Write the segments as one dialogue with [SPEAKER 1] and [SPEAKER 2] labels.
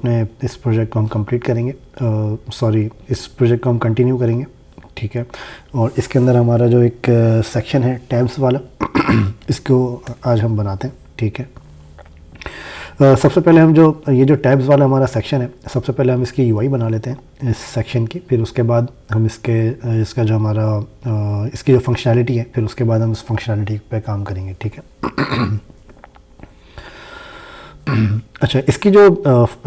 [SPEAKER 1] अपने इस प्रोजेक्ट को हम कंप्लीट करेंगे, इस प्रोजेक्ट को हम कंटिन्यू करेंगे, ठीक है। और इसके अंदर हमारा जो एक सेक्शन है टैब्स वाला इसको आज हम बनाते हैं, ठीक है। सबसे पहले हम ये जो टैब्स वाला हमारा सेक्शन है, सबसे पहले हम इसकी यूआई बना लेते हैं इस सेक्शन की, फिर उसके बाद हम इसका जो हमारा इसकी जो फंक्शनैलिटी है, फिर उसके बाद हम उस फंक्शनैलिटी पे काम करेंगे, ठीक है। अच्छा, इसकी जो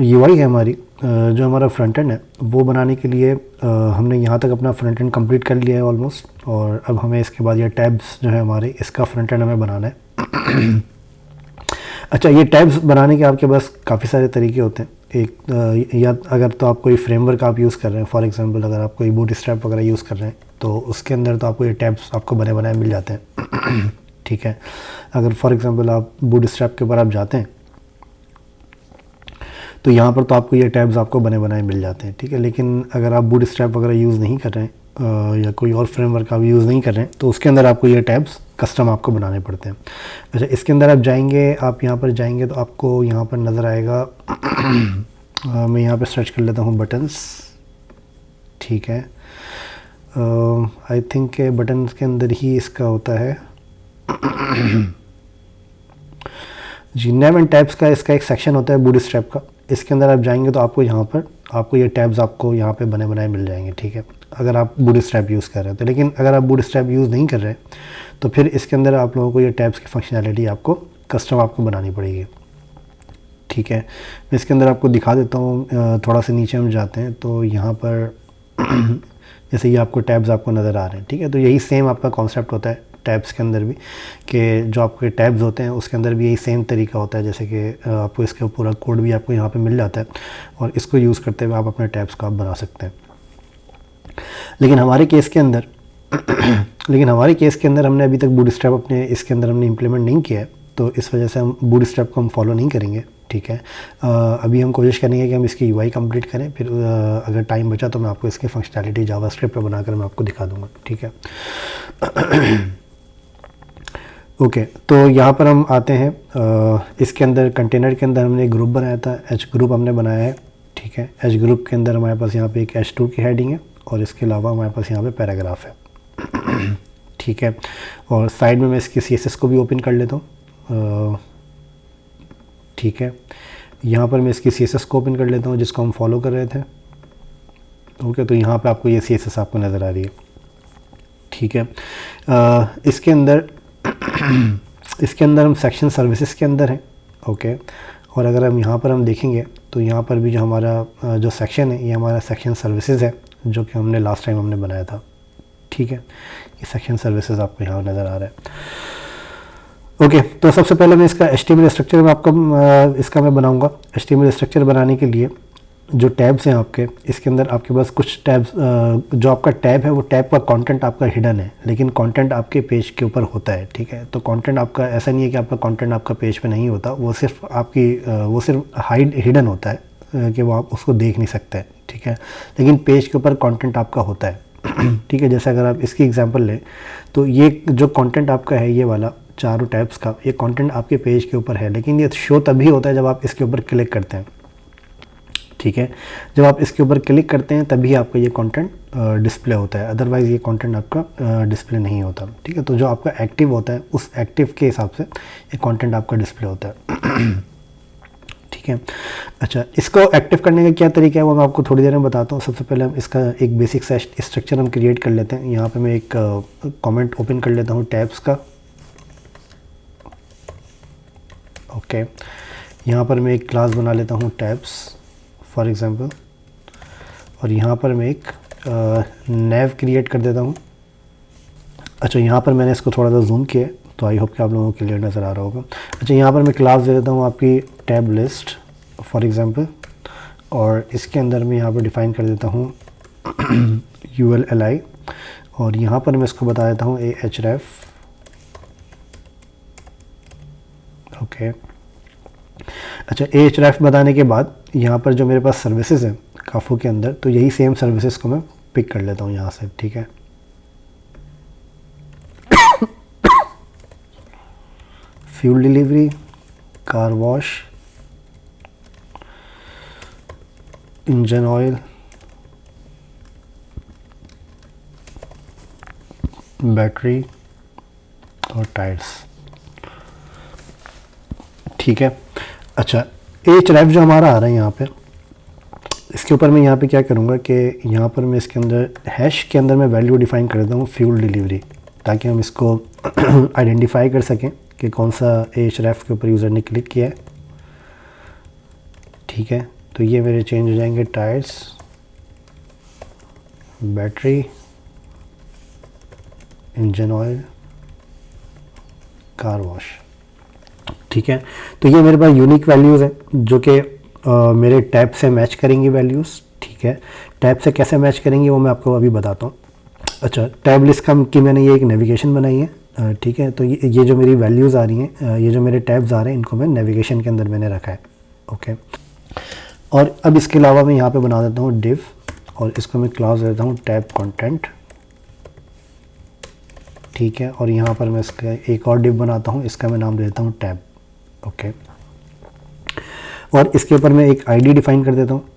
[SPEAKER 1] यूआई है हमारी, जो हमारा फ्रंट एंड है, वो बनाने के लिए हमने यहाँ तक अपना फ्रंट एंड कंप्लीट कर लिया है ऑलमोस्ट, और अब हमें इसके बाद ये टैब्स जो है हमारे, इसका फ्रंट एंड हमें बनाना है। अच्छा, ये टैब्स बनाने के आपके पास काफ़ी सारे तरीके होते हैं। एक या अगर तो आप कोई फ्रेमवर्क आप यूज़ कर रहे हैं, फॉर एग्जांपल अगर आप कोई बूटस्ट्रैप वगैरह यूज़ कर रहे हैं तो उसके अंदर तो आपको ये टैब्स आपको बने बनाए मिल जाते हैं। ठीक है, अगर फॉर एग्जांपल आप बूटस्ट्रैप के ऊपर आप जाते हैं तो यहाँ पर तो आपको ये टैब्स आपको बने बनाए मिल जाते हैं, ठीक है। लेकिन अगर आप बूटस्ट्रैप वगैरह यूज़ नहीं कर रहे हैं या कोई और फ्रेमवर्क आप यूज़ नहीं कर रहे हैं तो उसके अंदर आपको ये टैब्स कस्टम आपको बनाने पड़ते हैं। अच्छा, इसके अंदर आप जाएंगे, आप यहाँ पर जाएंगे तो आपको यहाँ पर नज़र आएगा मैं यहाँ पर सर्च कर लेता हूँ बटन्स, ठीक है। आई थिंक बटन्स के अंदर ही इसका होता है जी, नेम एंड टैब्स का इसका एक सेक्शन होता है बूटस्ट्रैप का। इसके अंदर आप जाएंगे तो आपको यहाँ पर आपको ये टैब्स आपको यहाँ पे बने बनाए मिल जाएंगे, ठीक है, अगर आप बूटस्ट्रैप यूज़ कर रहे हैं तो। लेकिन अगर आप बूटस्ट्रैप यूज़ नहीं कर रहे तो फिर इसके अंदर आप लोगों को ये टैब्स की फंक्शनैलिटी आपको कस्टम आपको बनानी पड़ेगी, ठीक है। मैं इसके अंदर आपको दिखा देता हूँ, थोड़ा सा नीचे हम जाते हैं तो यहाँ पर जैसे ये आपको टैब्स आपको नज़र आ रहे हैं, ठीक है। तो यही सेम आपका कॉन्सेप्ट होता है टैब्स के अंदर भी, कि जो आपके टैब्स होते हैं उसके अंदर भी यही सेम तरीका होता है, जैसे कि आपको इसका पूरा कोड भी आपको यहाँ पे मिल जाता है और इसको यूज़ करते हुए आप अपने टैब्स को आप बना सकते हैं। लेकिन हमारे केस के अंदर हमने अभी तक बूटस्ट्रैप अपने इसके अंदर हमने इम्प्लीमेंट नहीं किया है, तो इस वजह से हम बूटस्ट्रैप को हम फॉलो नहीं करेंगे, ठीक है। अभी हम कोशिश करेंगे कि हम इसकी यूआई कंप्लीट करें, फिर अगर टाइम बचा तो मैं आपको इसकी फंक्शनैलिटी जावास्क्रिप्ट पे बनाकर मैं आपको दिखा दूंगा, ठीक है। ओके, तो यहाँ पर हम आते हैं, इसके अंदर कंटेनर के अंदर हमने एक ग्रुप बनाया था, एच ग्रुप हमने बनाया है, ठीक है। एच ग्रुप के अंदर हमारे पास यहाँ पे एक H2 की हेडिंग है और इसके अलावा हमारे पास यहाँ पे पैराग्राफ है, ठीक है। और साइड में मैं इसकी CSS को भी ओपन कर लेता हूँ, ठीक है। यहाँ पर मैं इसकी CSS को ओपन कर लेता हूँ जिसको हम फॉलो कर रहे थे, ओके। तो यहाँ पे आपको ये CSS आपको नज़र आ रही है, ठीक है। इसके अंदर हम सेक्शन सर्विसेज के अंदर हैं, ओके। और अगर हम यहाँ पर हम देखेंगे तो यहाँ पर भी जो हमारा जो सेक्शन है ये हमारा सेक्शन सर्विसेज है, जो कि हमने लास्ट टाइम हमने बनाया था, ठीक है। ये सेक्शन सर्विसेज आपको यहाँ नज़र आ रहा है, ओके। तो सबसे पहले मैं इसका HTML स्ट्रक्चर में आपको इसका मैं बनाऊँगा। HTML स्ट्रक्चर बनाने के लिए जो टैब्स हैं आपके, इसके अंदर आपके पास कुछ टैब्स, जो आपका टैब है वो टैब का कंटेंट आपका हिडन है, लेकिन कंटेंट आपके पेज के ऊपर होता है, ठीक है। तो कंटेंट आपका ऐसा नहीं है कि आपका कंटेंट आपका पेज पे नहीं होता, वो सिर्फ हिडन होता है कि वो आप उसको देख नहीं सकते, ठीक है। लेकिन पेज के ऊपर कंटेंट आपका होता है, ठीक है। जैसे अगर आप इसकी एग्जांपल लें तो ये जो कंटेंट आपका है, ये वाला चारों टैब्स का ये कंटेंट आपके पेज के ऊपर है, लेकिन ये शो तभी होता है जब आप इसके ऊपर क्लिक करते हैं, ठीक है। जब आप इसके ऊपर क्लिक करते हैं तभी आपका ये कंटेंट डिस्प्ले होता है, अदरवाइज़ ये कंटेंट आपका डिस्प्ले नहीं होता, ठीक है। तो जो आपका एक्टिव होता है उस एक्टिव के हिसाब से ये कंटेंट आपका डिस्प्ले होता है, ठीक है। अच्छा, इसको एक्टिव करने का क्या तरीका है वो मैं आपको थोड़ी देर में बताता हूँ। सबसे पहले हम इसका एक बेसिक सा स्ट्रक्चर हम क्रिएट कर लेते हैं। यहाँ पे मैं एक कमेंट ओपन कर लेता हूँ टैब्स का, ओके। यहाँ पर मैं एक क्लास बना लेता हूँ टैब्स फॉर एग्ज़ाम्पल, और यहाँ पर मैं एक नेव क्रिएट कर देता हूँ। अच्छा, यहाँ पर मैंने इसको थोड़ा सा जूम किया है तो आई होप कि आप लोगों को क्लियर नज़र आ रहा होगा। अच्छा, यहाँ पर मैं क्लास दे देता हूँ आपकी टैब लिस्ट फॉर एग्ज़ाम्पल, और इसके अंदर मैं यहाँ पर डिफ़ाइन कर देता हूँ ULLI, और यहाँ पर मैं इसको बता देता हूँ ahref, ओके। अच्छा, ahref बताने के बाद यहाँ पर जो मेरे पास सर्विसेज हैं काफू के अंदर, तो यही सेम सर्विसेज को मैं पिक कर लेता हूँ यहाँ से, ठीक है। Fuel delivery, car wash, engine oil, battery और टायर्स। ठीक है। अच्छा, एच रेफ जो हमारा आ रहा है यहाँ पे, इसके ऊपर मैं यहाँ पे क्या करूँगा कि यहाँ पर मैं इसके अंदर हैश के अंदर मैं वैल्यू डिफ़ाइन कर देता हूँ फ्यूल डिलीवरी, ताकि हम इसको आइडेंटिफाई कर सकें कि कौन सा एच रेफ के ऊपर यूज़र ने क्लिक किया है। ठीक है, तो ये मेरे चेंज हो जाएंगे tyres, battery, engine oil, car wash. ठीक है, तो ये मेरे पास यूनिक वैल्यूज़ हैं जो कि मेरे टैब से मैच करेंगी वैल्यूज़। ठीक है, टैब से कैसे मैच करेंगी वो मैं आपको अभी बताता हूँ। अच्छा, टैब लिस्ट की मैंने ये एक नेविगेशन बनाई है। ठीक है, तो ये जो मेरी वैल्यूज़ आ रही हैं, ये जो मेरे टैब्स आ रहे हैं, इनको मैं नेविगेशन के अंदर मैंने रखा है। ओके, और अब इसके अलावा मैं यहाँ पे बना देता हूँ डिव, और इसको मैं क्लास देता हूँ टैब कंटेंट। ठीक है, और यहाँ पर मैं इसका एक और डिव बनाता हूँ, इसका मैं नाम देता हूँ टैब। ओके, और इसके ऊपर मैं एक आईडी डिफ़ाइन कर देता हूँ।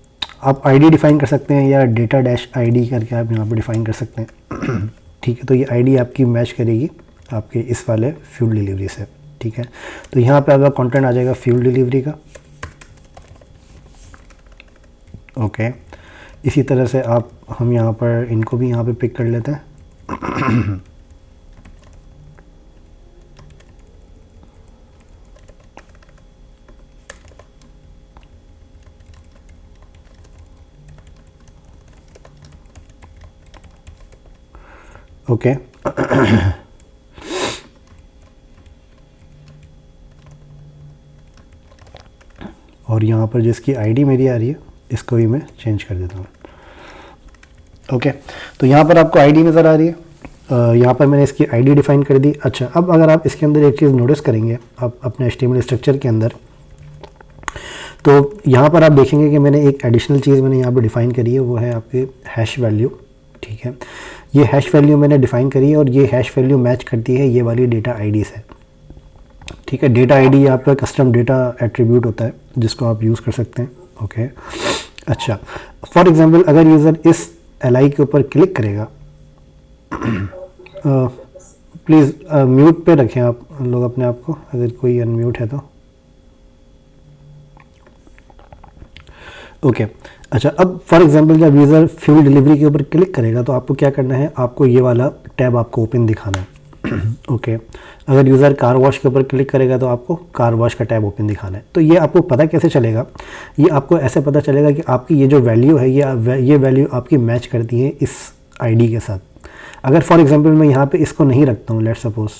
[SPEAKER 1] आप आईडी डिफ़ाइन कर सकते हैं या डेटा डैश आईडी करके आप यहाँ पे डिफ़ाइन कर सकते हैं। ठीक है, तो ये आईडी आपकी मैच करेगी आपके इस वाले फ्यूल डिलीवरी से। ठीक है, तो यहाँ पे आपका कंटेंट आ जाएगा फ्यूल डिलीवरी का। ओके, इसी तरह से हम यहाँ पर इनको भी यहाँ पे पिक कर लेते हैं। ओके, और यहाँ पर जिसकी आईडी मेरी आ रही है, इसको भी मैं चेंज कर देता हूँ। ओके, तो यहाँ पर आपको आईडी नज़र आ रही है। यहाँ पर मैंने इसकी आईडी डिफ़ाइन कर दी। अच्छा, अब अगर आप इसके अंदर एक चीज़ नोटिस करेंगे आप अपने HTML स्ट्रक्चर के अंदर, तो यहाँ पर आप देखेंगे कि मैंने एक एडिशनल चीज़ मैंने यहाँ पर डिफ़ाइन करी है, वो है आपके हैश वैल्यू। ठीक है, ये हैश वैल्यू मैंने डिफ़ाइन करी है और ये हैश वैल्यू मैच करती है ये वाली डेटा आईडी से। ठीक है, डेटा आईडी आपका कस्टम डेटा एट्रीब्यूट होता है जिसको आप यूज़ कर सकते हैं। ओके, अच्छा, फॉर एग्जांपल अगर यूज़र इस LI के ऊपर क्लिक करेगा, प्लीज़ म्यूट पे रखें आप लोग अपने आप को, अगर कोई अनम्यूट है तो। ओके, अच्छा, अब फॉर एग्जांपल जब यूज़र फ्यूल डिलीवरी के ऊपर क्लिक करेगा तो आपको क्या करना है, आपको ये वाला टैब आपको ओपन दिखाना है। ओके, अगर यूज़र कार वॉश के ऊपर क्लिक करेगा तो आपको कार वॉश का टैब ओपन दिखाना है। तो ये आपको पता कैसे चलेगा, ये आपको ऐसे पता चलेगा कि आपकी ये जो वैल्यू है ये वैल्यू आपकी मैच करती है इस आईडी के साथ। अगर फॉर एग्जांपल मैं यहाँ पे इसको नहीं रखता हूँ, लेट्स सपोज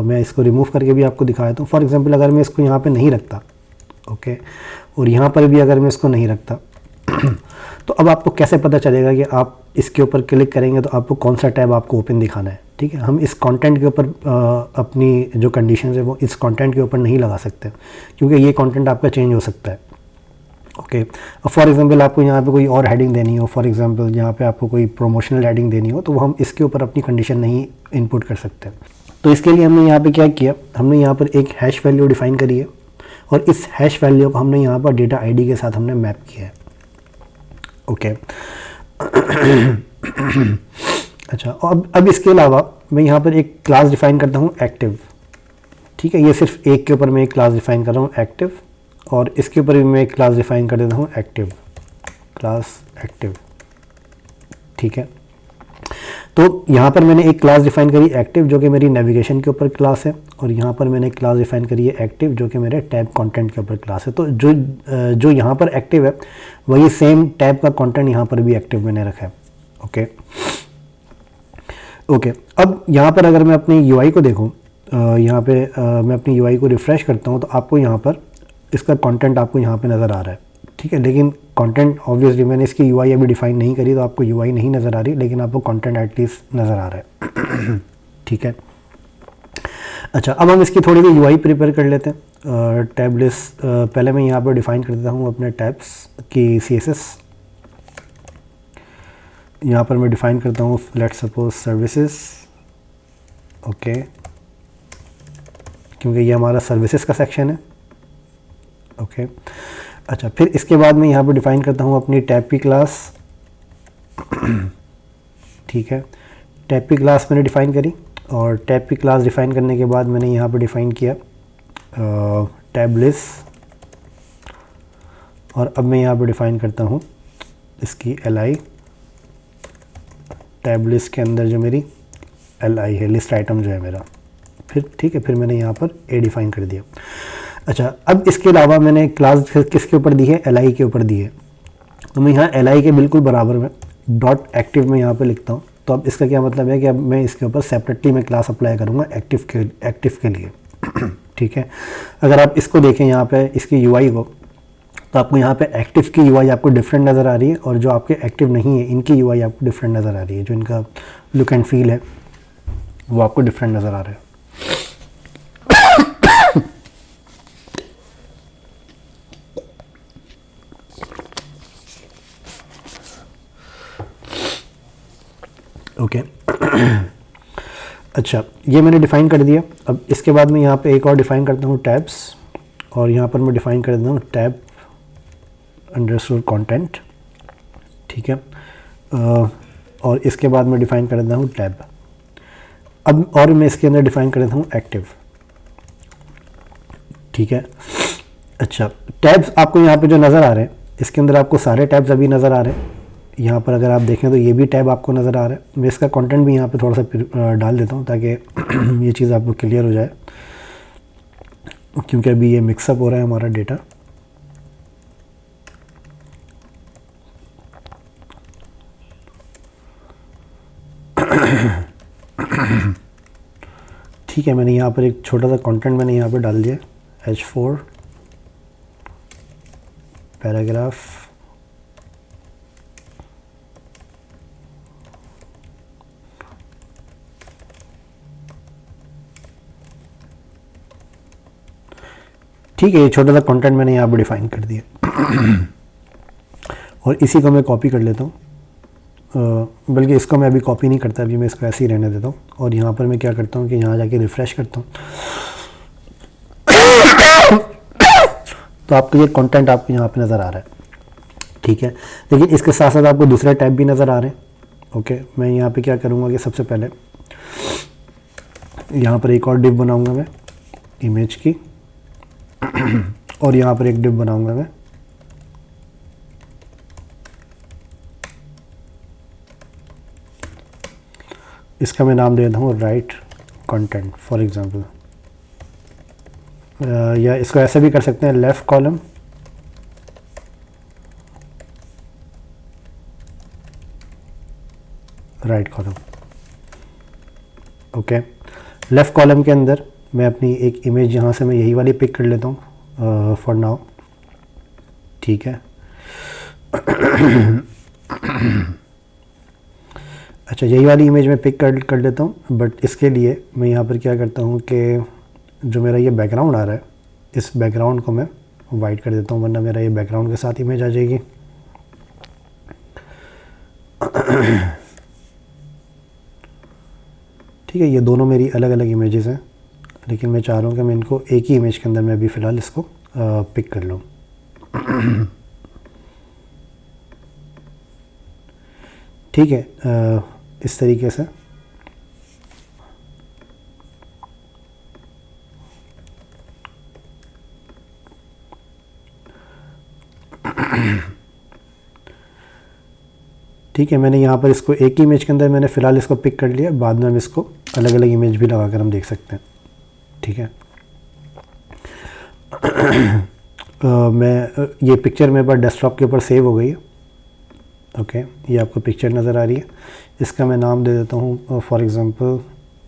[SPEAKER 1] मैं इसको रिमूव करके भी आपको दिखा देता हूँ। फॉर एग्जांपल अगर मैं इसको यहाँ पे नहीं रखता, ओके, और यहाँ पर भी अगर मैं इसको नहीं रखता, तो अब आपको कैसे पता चलेगा कि आप इसके ऊपर क्लिक करेंगे तो आपको कौन सा टैब आपको ओपन दिखाना है। ठीक है, हम इस कंटेंट के ऊपर अपनी जो कंडीशन है वो इस कंटेंट के ऊपर नहीं लगा सकते, क्योंकि ये कंटेंट आपका चेंज हो सकता है। ओके, अब फॉर एग्जांपल आपको यहाँ पे कोई और हेडिंग देनी हो, फॉर एग्जांपल यहाँ पे आपको कोई प्रोमोशनल हेडिंग देनी हो, तो वो हम इसके ऊपर अपनी कंडीशन नहीं इनपुट कर सकते। तो इसके लिए हमने यहाँ पे क्या किया, हमने यहाँ पर एक हैश वैल्यू डिफ़ाइन करी है और इस हैश वैल्यू को हमने यहाँ पर डेटा आईडी के साथ हमने मैप किया है। ओके, अच्छा, अब इसके अलावा मैं यहाँ पर एक क्लास डिफ़ाइन करता हूँ एक्टिव। ठीक है, ये सिर्फ एक के ऊपर मैं एक क्लास डिफ़ाइन कर रहा हूँ एक्टिव, और इसके ऊपर भी मैं एक क्लास डिफ़ाइन कर देता हूँ एक्टिव, क्लास एक्टिव। ठीक है, तो यहाँ पर मैंने एक क्लास डिफ़ाइन करी एक्टिव जो कि मेरी नेविगेशन के ऊपर क्लास है, और यहाँ पर मैंने एक क्लास डिफ़ाइन करी है एक्टिव जो कि मेरे टैब कंटेंट के ऊपर क्लास है। तो जो यहाँ पर एक्टिव है वही सेम टैब का कंटेंट यहाँ पर भी एक्टिव मैंने रखा है। ओके, ओके, अब यहाँ पर अगर मैं अपनी UI को देखूँ, यहाँ पे मैं अपनी UI को रिफ़्रेश करता हूँ तो आपको यहाँ पर इसका कंटेंट आपको यहाँ पे नज़र आ रहा है। ठीक है, लेकिन कंटेंट ऑब्वियसली मैंने इसकी UI अभी डिफ़ाइन नहीं करी तो आपको UI नहीं नज़र आ रही, लेकिन आपको कंटेंट एटलीस्ट नज़र आ रहा है। ठीक है, अच्छा, अब हम इसकी थोड़ी सी UI प्रिपेयर कर लेते हैं। टैब लिस्ट पहले मैं यहाँ पर डिफ़ाइन कर देता हूँ अपने टैब्स की CSS। यहाँ पर मैं डिफ़ाइन करता हूँ लेट्स सपोज सर्विसेज। ओके, क्योंकि ये हमारा सर्विसेज का सेक्शन है। ओके, अच्छा, फिर इसके बाद मैं यहाँ पे डिफ़ाइन करता हूँ अपनी टैब की क्लास। ठीक है, टैब की क्लास मैंने डिफ़ाइन करी, और टैब की क्लास डिफ़ाइन करने के बाद मैंने यहाँ पे डिफ़ाइन किया टैब लिस्ट, और अब मैं यहाँ पे डिफ़ाइन करता हूँ इसकी li। टैब लिस्ट के अंदर जो मेरी li है, लिस्ट आइटम जो है मेरा, फिर ठीक है, फिर मैंने यहाँ पर a डिफ़ाइन कर दिया। अच्छा, अब इसके अलावा मैंने क्लास किसके ऊपर दी है, li के ऊपर दी है, तो मैं यहाँ li के बिल्कुल बराबर में डॉट एक्टिव में यहाँ पे लिखता हूँ। तो अब इसका क्या मतलब है कि अब मैं इसके ऊपर सेपरेटली मैं क्लास अप्लाई करूँगा एक्टिव के लिए। ठीक है, अगर आप इसको देखें यहाँ पे इसकी यूआई को, तो आपको यहाँ पे एक्टिव की यूआई आपको डिफरेंट नज़र आ रही है, और जो आपके एक्टिव नहीं है इनकी यूआई आपको डिफरेंट नज़र आ रही है। जो इनका लुक एंड फील है वो आपको डिफरेंट नज़र आ रहा है। ओके। अच्छा, ये मैंने डिफ़ाइन कर दिया। अब इसके बाद मैं यहाँ पे एक और डिफ़ाइन करता हूँ टैब्स, और यहाँ पर मैं डिफ़ाइन कर देता हूँ टैब अंडरस्कोर कंटेंट। ठीक है, और इसके बाद मैं डिफ़ाइन कर देता हूँ टैब। अब और मैं इसके अंदर डिफ़ाइन कर देता हूँ एक्टिव। ठीक है, अच्छा, टैब्स आपको यहाँ पे जो नज़र आ रहे हैं, इसके अंदर आपको सारे टैब्स अभी नज़र आ रहे हैं। यहाँ पर अगर आप देखें तो ये भी टैब आपको नज़र आ रहा है। मैं इसका कंटेंट भी यहाँ पे थोड़ा सा डाल देता हूँ ताकि ये चीज़ आपको क्लियर हो जाए, क्योंकि अभी ये मिक्सअप हो रहा है हमारा डेटा। ठीक है, मैंने यहाँ पर एक छोटा सा कंटेंट मैंने यहाँ पर डाल दिया, H4 पैराग्राफ। ठीक है, ये छोटा सा कंटेंट मैंने यहाँ पर डिफ़ाइन कर दिया। और इसी को मैं कॉपी कर लेता हूँ, बल्कि इसको मैं अभी कॉपी नहीं करता, अभी मैं इसको ऐसे ही रहने देता हूँ। और यहाँ पर मैं क्या करता हूँ कि यहाँ जाके रिफ़्रेश करता हूँ, तो आपको ये कंटेंट आपको यहाँ पे नज़र आ रहा है। ठीक है, लेकिन इसके साथ साथ आपको दूसरे टैब भी नज़र आ रहे हैं। ओके, मैं यहाँ पे क्या करूँगा कि सबसे पहले यहाँ पर एक और डिव बनाऊँगा मैं इमेज की, और यहाँ पर एक डिव बनाऊँगा मैं इसका मैं नाम दे देता हूँ राइट कंटेंट फॉर एग्जांपल, या इसको ऐसे भी कर सकते हैं left column right column. Okay, left column के अंदर मैं अपनी एक इमेज यहाँ से मैं यही वाली पिक कर लेता हूँ फॉर नाउ। ठीक है, अच्छा, यही वाली इमेज मैं पिक कर लेता हूँ, बट इसके लिए मैं यहाँ पर क्या करता हूँ कि जो मेरा ये बैकग्राउंड आ रहा है, इस बैकग्राउंड को मैं वाइट कर देता हूँ, वरना मेरा ये बैकग्राउंड के साथ इमेज आ जाएगी। ठीक है, ये दोनों मेरी अलग अलग इमेजेस हैं, लेकिन मैं चाह रहा हूँ कि मैं इनको एक ही इमेज के अंदर मैं अभी फ़िलहाल इसको पिक कर लूँ। ठीक है, इस तरीके से ठीक है, मैंने यहाँ पर इसको एक ही इमेज के अंदर मैंने फ़िलहाल इसको पिक कर लिया, बाद में हम इसको अलग अलग इमेज भी लगा कर हम देख सकते हैं। ठीक है, मैं ये पिक्चर मेरे पास डेस्कटॉप के ऊपर सेव हो गई है। ओके, ये आपको पिक्चर नज़र आ रही है, इसका मैं नाम दे देता हूँ फॉर एग्ज़ाम्पल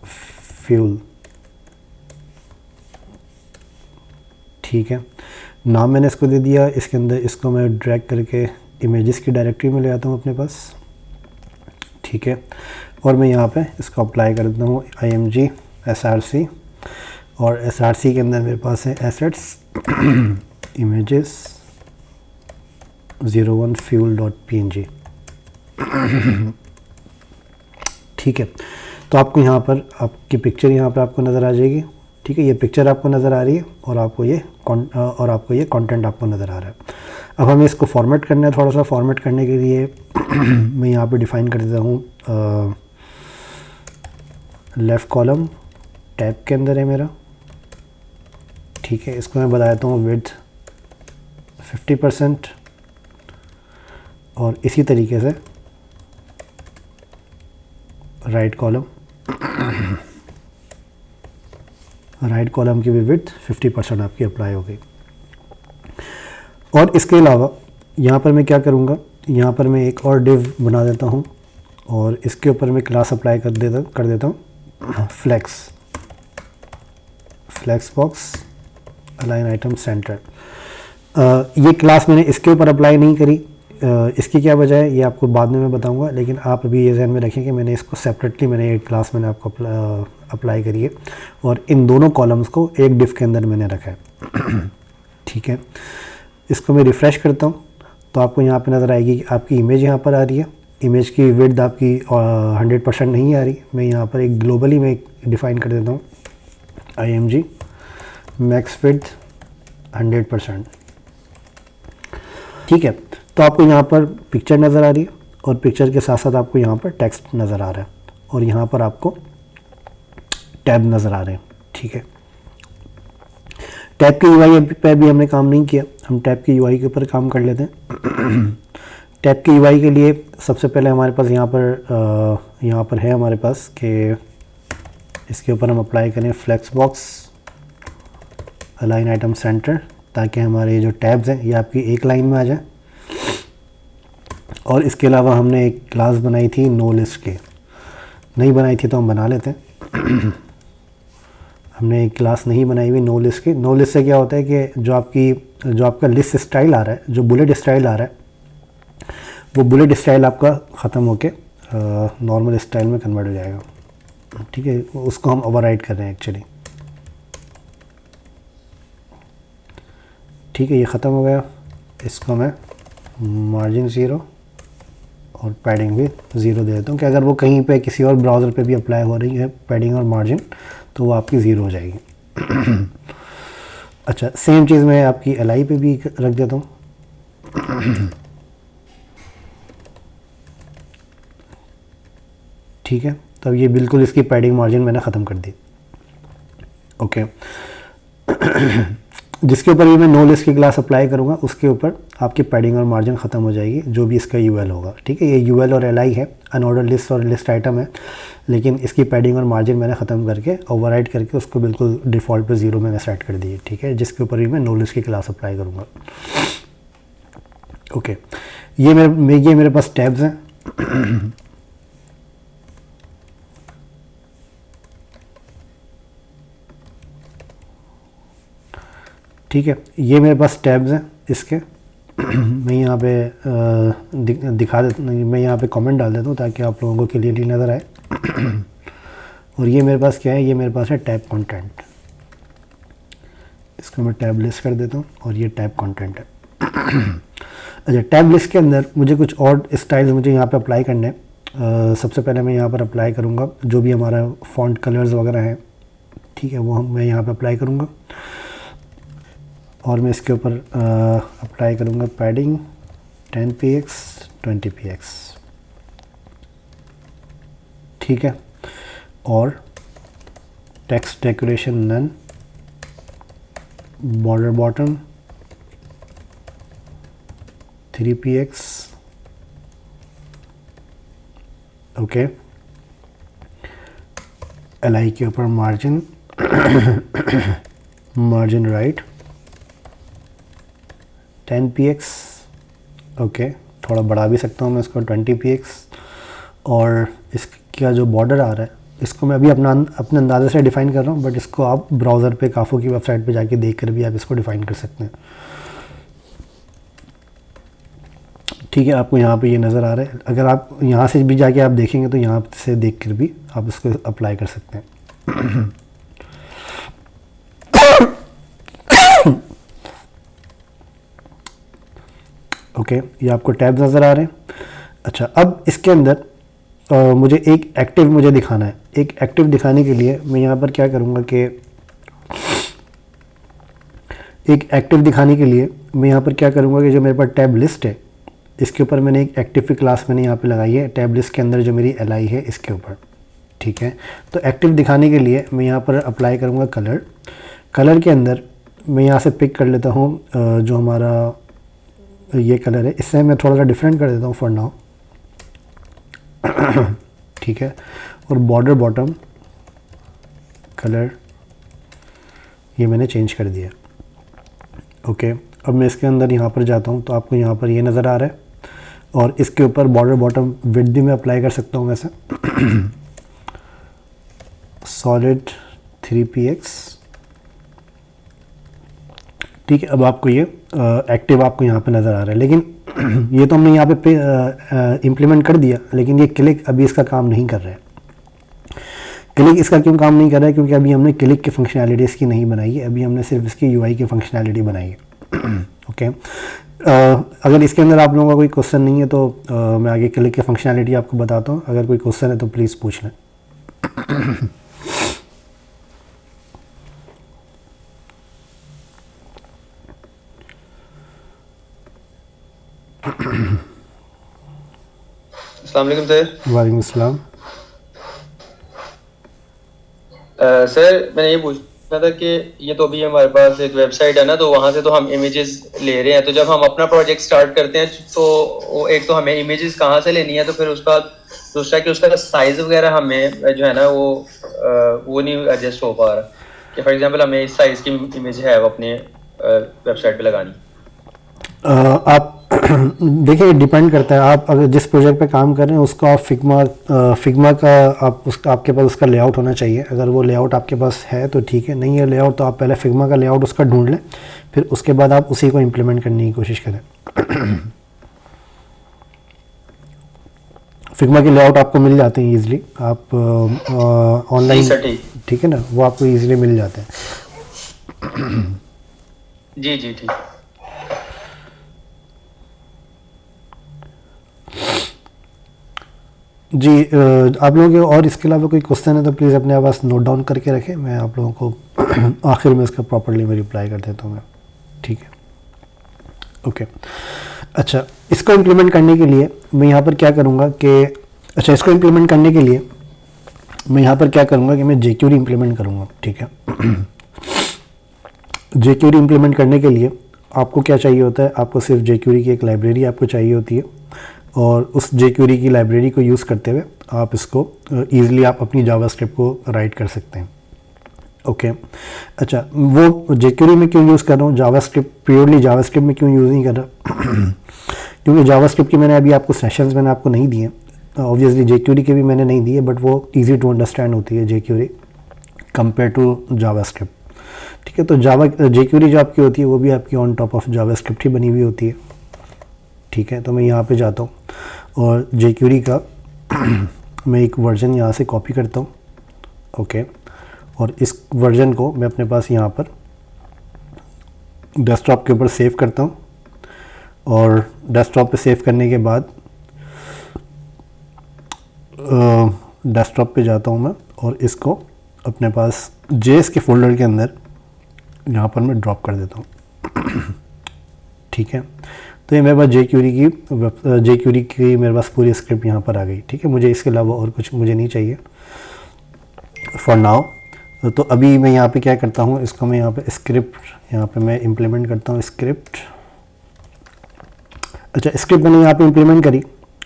[SPEAKER 1] फ्यूल। ठीक है, नाम मैंने इसको दे दिया। इसके अंदर इसको मैं ड्रैग करके इमेजेस की डायरेक्टरी में ले आता हूँ अपने पास। ठीक है, और मैं यहाँ पे इसको अप्लाई कर देता हूँ img src, और src के अंदर मेरे पास है एसेट्स इमेजेस 01 fuel.png। ठीक है, तो आपको यहाँ पर आपकी पिक्चर यहाँ पर आपको नज़र आ जाएगी। ठीक है, ये पिक्चर आपको नज़र आ रही है, और आपको ये कंटेंट आपको नज़र आ रहा है। अब हमें इसको फॉर्मेट करना है। थोड़ा सा फॉर्मेट करने के लिए मैं यहाँ पे डिफ़ाइन कर देता हूँ लेफ़्ट कॉलम टैब के अंदर है मेरा, ठीक है। इसको मैं बता देता हूँ विड्थ 50% और इसी तरीके से राइट कॉलम की भी विड्थ 50% आपकी अप्लाई हो गई। और इसके अलावा यहाँ पर मैं क्या करूँगा, यहाँ पर मैं एक और डिव बना देता हूँ और इसके ऊपर मैं क्लास अप्लाई कर देता हूँ flex box align item center. ये क्लास मैंने इसके ऊपर अप्लाई नहीं करी, इसकी क्या वजह है ये आपको बाद में मैं बताऊंगा, लेकिन आप अभी ये ध्यान में रखें कि मैंने इसको सेपरेटली एक क्लास मैंने आपको अप्लाई करी है और इन दोनों कॉलम्स को एक डिफ के अंदर मैंने रखा है। ठीक है, इसको मैं रिफ़्रेश करता हूँ तो आपको यहाँ पे नज़र आएगी कि आपकी इमेज यहाँ पर आ रही है। इमेज की विड्थ आपकी 100% नहीं आ रही। मैं यहाँ पर एक ग्लोबली मैं डिफ़ाइन कर देता हूँ IMG मैक्स विड्थ 100%। ठीक है, तो आपको यहाँ पर पिक्चर नज़र आ रही है और पिक्चर के साथ साथ आपको यहाँ पर टेक्स्ट नज़र आ रहा है और यहाँ पर आपको टैब नज़र आ रहे हैं। ठीक है, टैब के UI पे भी हमने काम नहीं किया, हम टैब के UI के ऊपर काम कर लेते हैं। टैब के UI के लिए सबसे पहले हमारे पास यहाँ पर है हमारे पास कि इसके ऊपर हम अप्लाई करें flex box align item center, ताकि हमारे जो टैब्स हैं ये आपकी एक लाइन में आ जाए। और इसके अलावा हमने एक क्लास बनाई थी नो लिस्ट के, नहीं बनाई थी तो हम बना लेते हैं। हमने एक क्लास नहीं बनाई हुई नो लिस्ट की। नो लिस्ट से क्या होता है कि जो आपका लिस्ट स्टाइल आ रहा है, जो बुलेट स्टाइल आ रहा है, वो बुलेट स्टाइल आपका ख़त्म होके नॉर्मल स्टाइल में कन्वर्ट हो जाएगा। ठीक है, उसको हम ओवरराइड कर रहे हैं एक्चुअली। ठीक है, ये ख़त्म हो गया। इसको मैं मार्जिन 0 और पैडिंग भी 0 दे देता हूँ कि अगर वो कहीं पे किसी और ब्राउज़र पे भी अप्लाई हो रही है पैडिंग और मार्जिन तो वो आपकी 0 हो जाएगी। अच्छा, सेम चीज़ मैं आपकी LI पे भी रख देता हूँ। ठीक है, तब ये बिल्कुल इसकी पैडिंग मार्जिन मैंने ख़त्म कर दी। ओके, जिसके ऊपर भी मैं नो लिस्ट की क्लास अप्लाई करूँगा उसके ऊपर आपकी पैडिंग और मार्जिन ख़त्म हो जाएगी, जो भी इसका UL होगा। ठीक है, ये UL और LI है, अनऑर्डर लिस्ट और लिस्ट आइटम है, लेकिन इसकी पैडिंग और मार्जिन मैंने ख़त्म करके ओवरराइड करके उसको बिल्कुल डिफ़ॉल्ट पे 0 मैंने सेट कर दी है। ठीक है, जिसके ऊपर भी मैं नो लिस्ट की क्लास अप्लाई करूँगा। ओके, ये मेरे पास टैब्स हैं। ठीक है, ये मेरे पास टैब्स हैं इसके। मैं यहाँ पे दिखा देता हूँ, मैं यहाँ पे कमेंट डाल देता हूँ ताकि आप लोगों को क्लियरली नज़र आए। और ये मेरे पास क्या है, ये मेरे पास है टैब कंटेंट। इसको मैं टैब लिस्ट कर देता हूँ और ये टैब कंटेंट है। अच्छा, टैब लिस्ट के अंदर मुझे कुछ और स्टाइल्स मुझे यहाँ पे अप्लाई करने हैं। सबसे पहले मैं यहाँ पर अप्लाई करूँगा जो भी हमारा फॉन्ट कलर्स वगैरह हैं। ठीक है, वो मैं यहाँ पर अप्लाई करूँगा और मैं इसके ऊपर अप्लाई करूँगा पैडिंग 10px 20px। ठीक है, और text decoration none, border bottom 3px। Okay, LI के ऊपर मार्जिन राइट 10px। ओके, थोड़ा बढ़ा भी सकता हूँ मैं इसको 20px। और इसका जो बॉर्डर आ रहा है इसको मैं अभी अपने अंदाजे से डिफ़ाइन कर रहा हूँ, बट इसको आप ब्राउज़र पे काफ़ू की वेबसाइट पे जाके देख कर भी आप इसको डिफ़ाइन कर सकते हैं। ठीक है, आपको यहाँ पे ये नज़र आ रहा है। अगर आप यहाँ से भी जाके आप देखेंगे तो यहाँ से देख कर भी आप इसको अप्लाई कर सकते हैं। ओके, ये आपको टैब्स नज़र आ रहे हैं। अच्छा, अब इसके अंदर मुझे एक एक्टिव मुझे दिखाना है। एक एक्टिव दिखाने के लिए मैं यहाँ पर क्या करूँगा कि एक एक्टिव दिखाने के लिए मैं यहाँ पर क्या करूँगा कि जो मेरे पास टैब लिस्ट है इसके ऊपर मैंने एक एक्टिव की क्लास मैंने यहाँ पे लगाई है टैब लिस्ट के अंदर जो मेरी एल है इसके ऊपर, ठीक है। तो एक्टिव दिखाने के लिए मैं यहाँ पर अप्लाई करूँगा कलर। कलर के अंदर मैं यहाँ से पिक कर लेता हूँ जो हमारा ये कलर है, इससे मैं थोड़ा सा डिफरेंट कर देता हूँ फॉर नाउ, ठीक है। और बॉर्डर बॉटम कलर ये मैंने चेंज कर दिया, ओके। अब मैं इसके अंदर यहाँ पर जाता हूँ तो आपको यहाँ पर ये नज़र आ रहा है और इसके ऊपर बॉर्डर बॉटम विड्थ भी मैं अप्लाई कर सकता हूँ वैसे सॉलिड 3px, ठीक है। अब आपको ये एक्टिव आपको यहाँ पे नज़र आ रहा है, लेकिन ये तो हमने यहाँ पे इम्प्लीमेंट कर दिया, लेकिन ये क्लिक अभी इसका काम नहीं कर रहा है। क्लिक इसका क्यों काम नहीं कर रहा है? क्योंकि अभी हमने क्लिक की फंक्शनैलिटी इसकी नहीं बनाई है, अभी हमने सिर्फ इसकी यूआई की फंक्शनैलिटी बनाई है, ओके। अगर इसके अंदर आप लोगों का कोई क्वेश्चन नहीं है तो मैं आगे क्लिक की फंक्शनैलिटी आपको बताता हूँ। अगर कोई क्वेश्चन है तो प्लीज़ पूछ लें।
[SPEAKER 2] अस्सलाम वालेकुम सर।
[SPEAKER 1] वालेकुम अस्सलाम।
[SPEAKER 2] सर मैंने ये पूछना था कि ये तो अभी हमारे पास एक वेबसाइट है ना, तो वहाँ से तो हम इमेजेस ले रहे हैं, तो जब हम अपना प्रोजेक्ट स्टार्ट करते हैं तो वो एक तो हमें इमेजेस कहाँ से लेनी है, तो फिर उसका दूसरा कि उसका साइज वगैरह हमें जो है ना वो नहीं एडजस्ट हो पा रहा कि फॉर एग्जांपल हमें इस साइज की इमेज है वो अपने वेबसाइट पे लगानी।
[SPEAKER 1] आप देखिए डिपेंड करता है, आप अगर जिस प्रोजेक्ट पे काम कर रहे हैं उसका आप फिग्मा का आपके पास उसका लेआउट होना चाहिए। अगर वो लेआउट आपके पास है तो ठीक है, नहीं है लेआउट तो आप पहले फिग्मा का लेआउट उसका ढूंढ लें, फिर उसके बाद आप उसी को इम्प्लीमेंट करने की कोशिश करें। फिग्मा के लेआउट आपको मिल जाते हैं ईजिली, आप ऑनलाइन, ठीक है ना, वो आपको ईजिली मिल जाते हैं।
[SPEAKER 2] जी जी ठीक।
[SPEAKER 1] जी आप लोगों के और इसके अलावा कोई क्वेश्चन है तो प्लीज़ अपने पास नोट डाउन करके रखें, मैं आप लोगों को आखिर में इसका प्रॉपर्ली मैं रिप्लाई कर देता हूँ मैं, ठीक है, ओके। अच्छा, इसको इम्प्लीमेंट करने के लिए मैं यहाँ पर क्या करूँगा कि इसको इम्प्लीमेंट करने के लिए मैं यहाँ पर क्या करूँगा कि मैं jQuery इम्प्लीमेंट करूँगा, ठीक है। jQuery इम्प्लीमेंट करने के लिए आपको क्या चाहिए होता है, आपको सिर्फ jQuery की एक लाइब्रेरी आपको चाहिए होती है, और उस jQuery की लाइब्रेरी को यूज़ करते हुए आप इसको ईज़िली आप अपनी जावास्क्रिप्ट को राइट कर सकते हैं, ओके। अच्छा, वो jQuery में क्यों यूज़ कर रहा हूँ, जावास्क्रिप्ट प्योरली जावास्क्रिप्ट में क्यों यूज़ नहीं कर रहा क्योंकि जावास्क्रिप्ट की मैंने अभी आपको सेशंस मैंने आपको नहीं दिए, ऑब्वियसली jQuery के भी मैंने नहीं दिए, बट वो ईजी टू अंडरस्टैंड होती है jQuery कंपेयर टू जावास्क्रिप्ट, ठीक है। तो jQuery जो आपकी होती है वो भी आपकी ऑन टॉप ऑफ जावास्क्रिप्ट ही बनी हुई होती है, ठीक है। तो मैं यहाँ पे जाता हूँ और jQuery का मैं एक वर्जन यहाँ से कॉपी करता हूँ, ओके, और इस वर्जन को मैं अपने पास यहाँ पर डेस्कटॉप के ऊपर सेव करता हूँ, और डेस्कटॉप पे सेव करने के बाद डेस्कटॉप पे जाता हूँ मैं और इसको अपने पास JS के फोल्डर के अंदर यहाँ पर मैं ड्रॉप कर देता हूँ, ठीक है। तो ये मेरे पास jQuery की मेरे पास पूरी स्क्रिप्ट यहाँ पर आ गई, ठीक है। मुझे इसके अलावा और कुछ मुझे नहीं चाहिए फॉर नाउ। तो अभी मैं यहाँ पे क्या करता हूँ, इसको मैं यहाँ पे स्क्रिप्ट यहाँ पे मैं इम्प्लीमेंट करता हूँ स्क्रिप्ट। अच्छा, स्क्रिप्ट मैंने यहाँ पे इम्प्लीमेंट करी,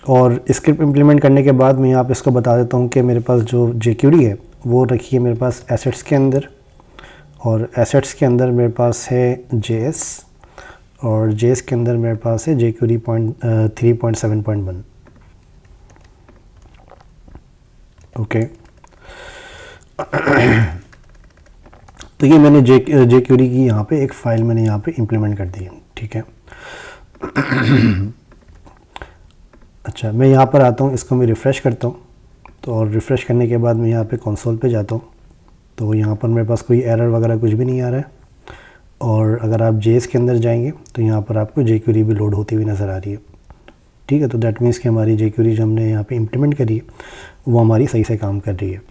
[SPEAKER 1] और स्क्रिप्ट इम्प्लीमेंट करने के बाद मैं यहाँ पे इसको बता देता हूँ कि मेरे पास जो jQuery है वो रखी है मेरे पास एसेट्स के अंदर, और एसेट्स के अंदर मेरे पास है JS, और JS के अंदर मेरे पास है jQuery 3.7.1, ओके। तो ये मैंने jQuery की यहाँ पे एक फ़ाइल मैंने यहाँ पे इम्प्लीमेंट कर दी है, ठीक है। अच्छा, मैं यहाँ पर आता हूँ, इसको मैं रिफ़्रेश करता हूँ, तो और रिफ़्रेश करने के बाद मैं यहाँ पे कंसोल पे जाता हूँ, तो यहाँ पर मेरे पास कोई एरर वगैरह कुछ भी नहीं आ रहा है। और अगर आप JS के अंदर जाएंगे तो यहाँ पर आपको jQuery भी लोड होती हुई नज़र आ रही है, ठीक है। तो दैट मीन्स कि हमारी jQuery जो हमने यहाँ पे इम्प्लीमेंट करी है वो हमारी सही से काम कर रही है।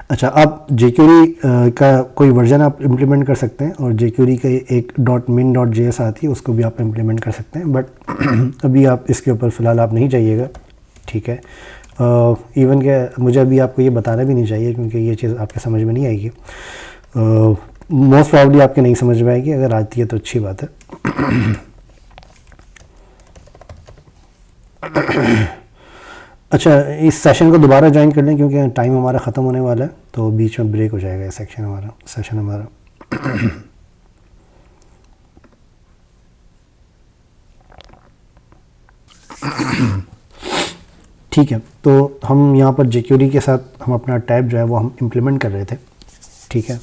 [SPEAKER 1] अच्छा, आप jQuery का कोई वर्जन आप इम्प्लीमेंट कर सकते हैं और jQuery का एक .min.js आती है, उसको भी आप इम्प्लीमेंट कर सकते हैं, बट अभी आप इसके ऊपर फ़िलहाल आप नहीं जाइएगा, ठीक है। इवन के मुझे अभी आपको ये बताना भी नहीं चाहिए क्योंकि ये चीज़ आपके समझ में नहीं आएगी, मोस्ट प्रॉब्ली आपके नहीं समझ में आएगी, अगर आती है तो अच्छी बात है। अच्छा, इस सेशन को दोबारा ज्वाइन कर लें क्योंकि टाइम हमारा ख़त्म होने वाला है, तो बीच में ब्रेक हो जाएगा ये सेशन हमारा। ठीक है, तो हम यहाँ पर jQuery के साथ हम अपना टैब जो है वो हम इम्प्लीमेंट कर रहे थे, ठीक है।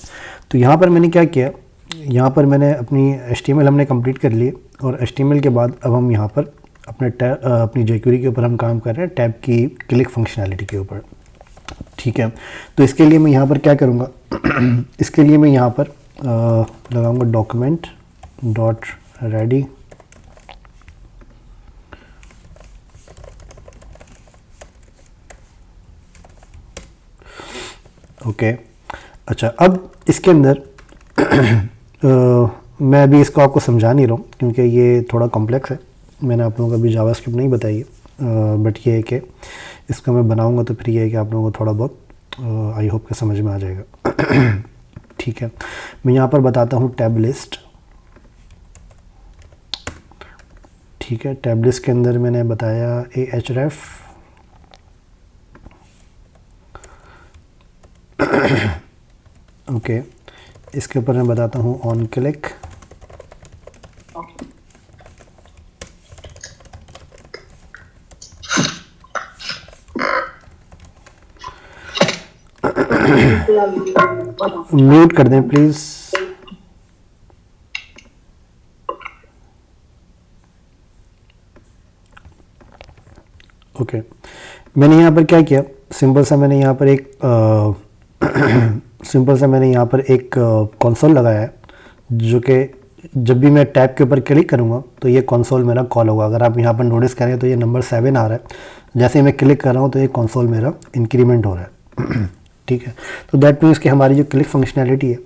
[SPEAKER 1] तो यहाँ पर मैंने क्या किया, यहाँ पर मैंने अपनी HTML हमने कंप्लीट कर ली और HTML के बाद अब हम यहाँ पर अपने अपनी jQuery के ऊपर हम काम कर रहे हैं टैब की क्लिक फंक्शनैलिटी के ऊपर, ठीक है। तो इसके लिए मैं यहाँ पर क्या करूँगा, इसके लिए मैं यहाँ पर लगाऊंगा document.ready, ओके। अच्छा, अब इसके अंदर मैं अभी इसको आपको समझा नहीं रहा हूँ क्योंकि ये थोड़ा कॉम्प्लेक्स है, मैंने आप लोगों को अभी जावास्क्रिप्ट नहीं बताई है, बट ये है कि इसका मैं बनाऊंगा तो फिर ये है कि आप लोगों को थोड़ा बहुत आई होप के समझ में आ जाएगा। ठीक है, मैं यहाँ पर बताता हूँ टैब लिस्ट, ठीक है। टैब लिस्ट के अंदर मैंने बताया ahref, ओके। इसके ऊपर मैं बताता हूँ ऑन क्लिक, म्यूट कर दें प्लीज। ओके, मैंने यहाँ पर क्या किया, सिंपल सा मैंने यहाँ पर एक कंसोल लगाया है, जो कि जब भी मैं टैब के ऊपर क्लिक करूँगा तो ये कंसोल मेरा कॉल होगा। अगर आप यहाँ पर नोटिस करें तो ये नंबर 7 आ रहा है, जैसे ही मैं क्लिक कर रहा हूँ तो ये कंसोल मेरा इंक्रीमेंट हो रहा है। ठीक है, तो दैट मीन्स कि हमारी जो क्लिक फंक्शनैलिटी है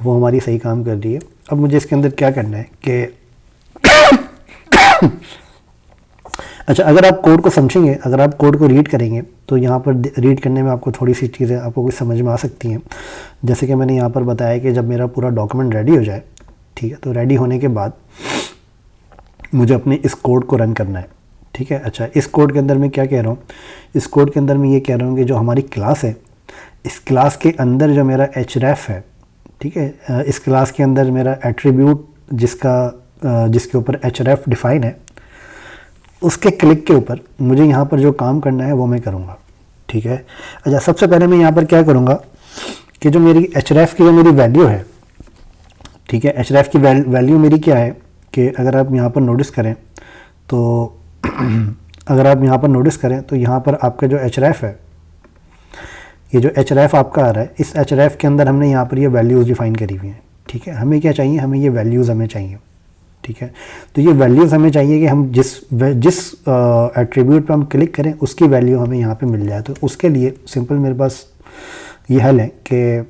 [SPEAKER 1] वो हमारी सही काम कर रही है। अब मुझे इसके अंदर क्या करना है कि अच्छा, अगर आप कोड को समझेंगे, अगर आप कोड को रीड करेंगे तो यहाँ पर रीड करने में आपको थोड़ी सी चीज़ें आपको कुछ समझ में आ सकती हैं। जैसे कि मैंने यहाँ पर बताया कि जब मेरा पूरा डॉक्यूमेंट रेडी हो जाए, ठीक है, तो रेडी होने के बाद मुझे अपने इस कोड को रन करना है, ठीक है। अच्छा, इस कोड के अंदर मैं क्या कह रहा हूँ, इस कोड के अंदर मैं ये कह रहा हूँ कि जो हमारी क्लास है, इस क्लास के अंदर जो मेरा href है, ठीक है, इस क्लास के अंदर मेरा एट्रीब्यूट जिसके ऊपर href डिफ़ाइन है, उसके क्लिक के ऊपर मुझे यहाँ पर जो काम करना है वो मैं करूँगा, ठीक है। अच्छा, सबसे पहले मैं यहाँ पर क्या करूँगा कि जो मेरी href की जो मेरी वैल्यू है, ठीक है, href की वैल्यू मेरी क्या है कि अगर आप यहाँ पर नोटिस करें तो यहाँ पर आपका जो href है, ये जो href आपका आ रहा है, इस href के अंदर हमने यहाँ पर ये वैल्यूज़ डिफ़ाइन करी हुई हैं, ठीक है। हमें क्या चाहिए, हमें ये वैल्यूज़ हमें चाहिए, ठीक है। तो ये वैल्यूज़ हमें चाहिए कि हम जिस एट्रीब्यूट पे हम क्लिक करें उसकी वैल्यू हमें यहाँ पे मिल जाए। तो उसके लिए सिंपल मेरे पास ये हल है कि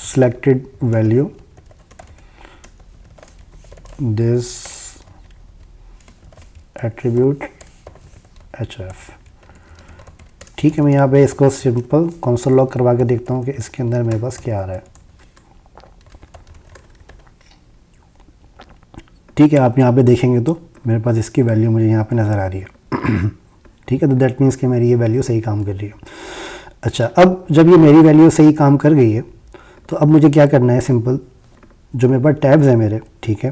[SPEAKER 1] selected value this attribute href, ठीक है। मैं यहाँ पे इसको सिंपल कंसोल लॉग करवा के देखता हूँ कि इसके अंदर मेरे पास क्या आ रहा है, ठीक है। आप यहाँ पे देखेंगे तो मेरे पास इसकी वैल्यू मुझे यहाँ पे नज़र आ रही है, ठीक है। तो दैट मीन्स कि मेरी ये वैल्यू सही काम कर रही है। अच्छा, अब जब ये मेरी वैल्यू सही काम कर गई है तो अब मुझे क्या करना है, सिंपल जो मेरे पास टैब्स हैं मेरे, ठीक है,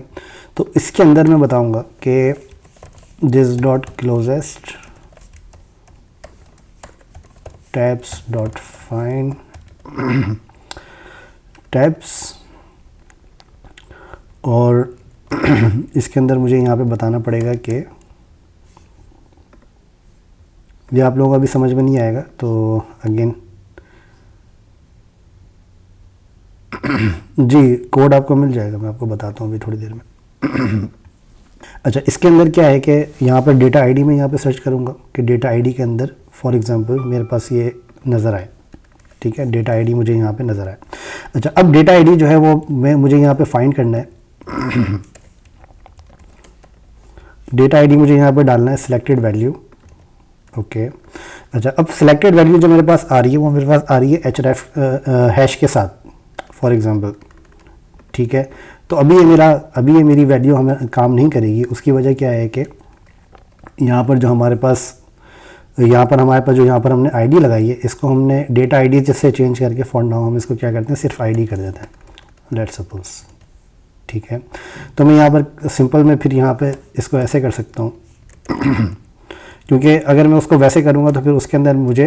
[SPEAKER 1] तो इसके अंदर मैं बताऊँगा कि this dot closest tabs dot find tabs, और इसके अंदर मुझे यहाँ पे बताना पड़ेगा कि ये आप लोगों को अभी समझ में नहीं आएगा तो अगेन जी कोड आपको मिल जाएगा, मैं आपको बताता हूँ अभी थोड़ी देर में। अच्छा, इसके अंदर क्या है कि यहाँ पर डेटा आईडी में यहाँ पे सर्च करूँगा कि डेटा आईडी के अंदर फॉर एग्ज़ाम्पल मेरे पास ये नज़र आए, ठीक है, डेटा आईडी मुझे यहाँ पे नज़र आया। अच्छा, अब डेटा आईडी जो है वो मुझे यहाँ पे फाइंड करना है। डेटा आईडी मुझे यहाँ पे डालना है सिलेक्टेड वैल्यू। ओके, अच्छा, अब सिलेक्टेड वैल्यू जो मेरे पास आ रही है वो मेरे पास आ रही है href हैश के साथ फॉर एग्जांपल, ठीक है। तो अभी ये मेरी वैल्यू हमें काम नहीं करेगी। उसकी वजह क्या है कि यहाँ पर हमारे पास जो हमने आईडी लगाई है, इसको हमने डेटा आईडी से चेंज करके फॉर नाउ हम इसको क्या करते हैं, सिर्फ आईडी कर देते हैं, लेट्स सपोज, ठीक है। तो मैं यहाँ पर सिंपल में फिर यहाँ पे इसको ऐसे कर सकता हूँ क्योंकि अगर मैं उसको वैसे करूँगा तो फिर उसके अंदर मुझे